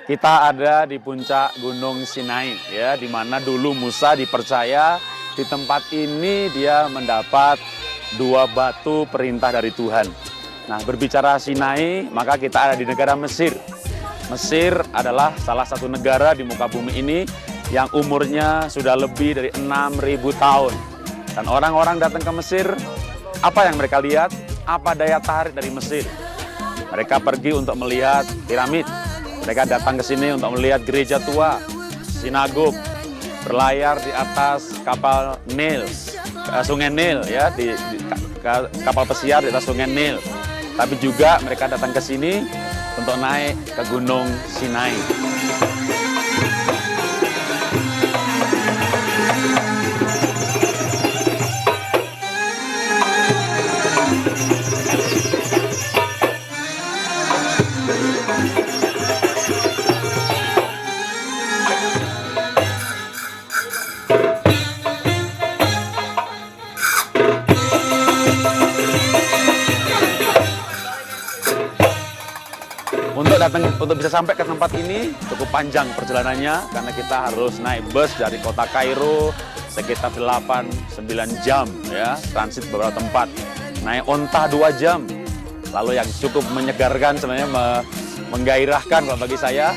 Kita ada di puncak Gunung Sinai, ya, di mana dulu Musa dipercaya di tempat ini dia mendapat 2 batu perintah dari Tuhan. Nah, berbicara Sinai, maka kita ada di negara Mesir. Mesir adalah salah satu negara di muka bumi ini yang umurnya sudah lebih dari 6.000 tahun. Dan orang-orang datang ke Mesir, apa yang mereka lihat? Apa daya tarik dari Mesir? Mereka pergi untuk melihat piramid. Mereka datang ke sini untuk melihat gereja tua, sinagog, berlayar di atas kapal Nil, sungai Nil, ya, di kapal pesiar di atas sungai Nil. Tapi juga mereka datang ke sini untuk naik ke Gunung Sinai. Untuk bisa sampai ke tempat ini cukup panjang perjalanannya karena kita harus naik bus dari kota Kairo sekitar 8-9 jam, ya, transit beberapa tempat. Naik onta 2 jam. Lalu yang cukup menyegarkan sebenarnya menggairahkan kalau bagi saya,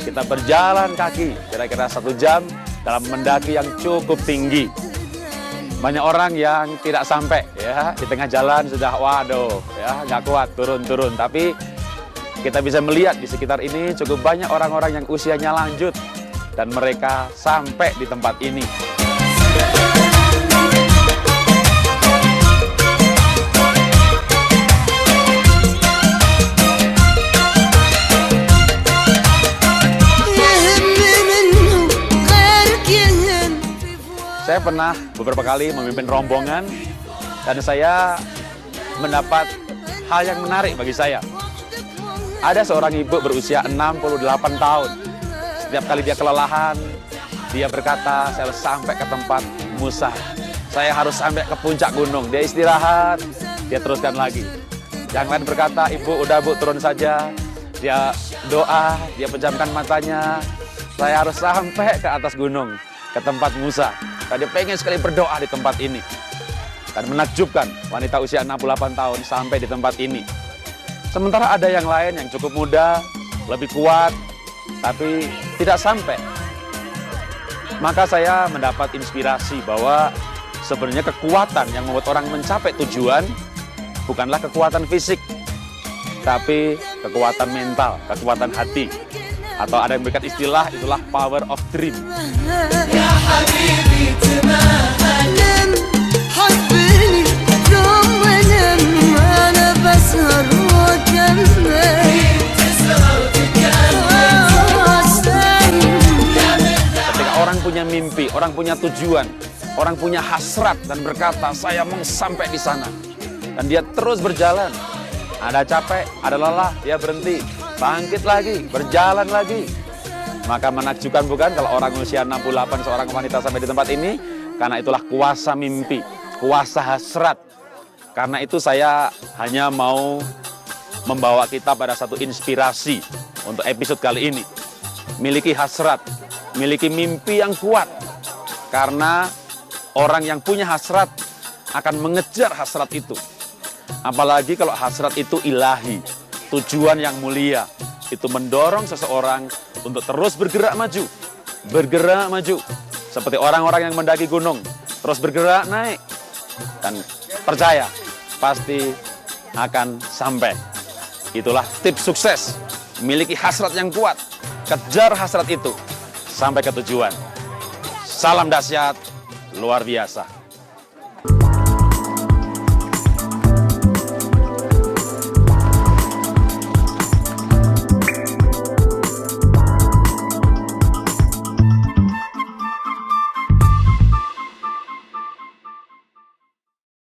kita berjalan kaki kira-kira 1 jam dalam mendaki yang cukup tinggi. Banyak orang yang tidak sampai, ya, di tengah jalan sudah waduh, ya, nggak kuat turun-turun. Tapi kita bisa melihat di sekitar ini cukup banyak orang-orang yang usianya lanjut dan mereka sampai di tempat ini. Saya pernah beberapa kali memimpin rombongan dan saya mendapat hal yang menarik bagi saya. Ada seorang ibu berusia 68 tahun. Setiap kali dia kelelahan, dia berkata, saya harus sampai ke tempat Musa. Saya harus sampai ke puncak gunung. Dia istirahat, dia teruskan lagi. Yang lain berkata, ibu udah bu turun saja. Dia doa, dia pejamkan matanya. Saya harus sampai ke atas gunung, ke tempat Musa. Dan dia pengen sekali berdoa di tempat ini. Dan menakjubkan wanita usia 68 tahun sampai di tempat ini. Sementara ada yang lain yang cukup muda, lebih kuat, tapi tidak sampai. Maka saya mendapat inspirasi bahwa sebenarnya kekuatan yang membuat orang mencapai tujuan bukanlah kekuatan fisik, tapi kekuatan mental, kekuatan hati. Atau ada yang memberikan istilah, itulah power of dream. Ya habibi, ketika orang punya mimpi, orang punya tujuan, orang punya hasrat dan berkata, saya mau sampai di sana. Dan dia terus berjalan. Ada capek, ada lelah, dia berhenti, bangkit lagi, berjalan lagi. Maka menakjubkan bukan kalau orang usia 68 seorang wanita sampai di tempat ini, karena itulah kuasa mimpi, kuasa hasrat. Karena itu saya hanya mau membawa kita pada satu inspirasi untuk episode kali ini. Miliki hasrat, miliki mimpi yang kuat. Karena orang yang punya hasrat akan mengejar hasrat itu. Apalagi kalau hasrat itu ilahi, tujuan yang mulia. Itu mendorong seseorang untuk terus bergerak maju. Bergerak maju. Seperti orang-orang yang mendaki gunung, terus bergerak naik. Dan percaya, pasti akan sampai. Itulah tips sukses. Miliki hasrat yang kuat. Kejar hasrat itu sampai ke tujuan. Salam dahsyat, luar biasa.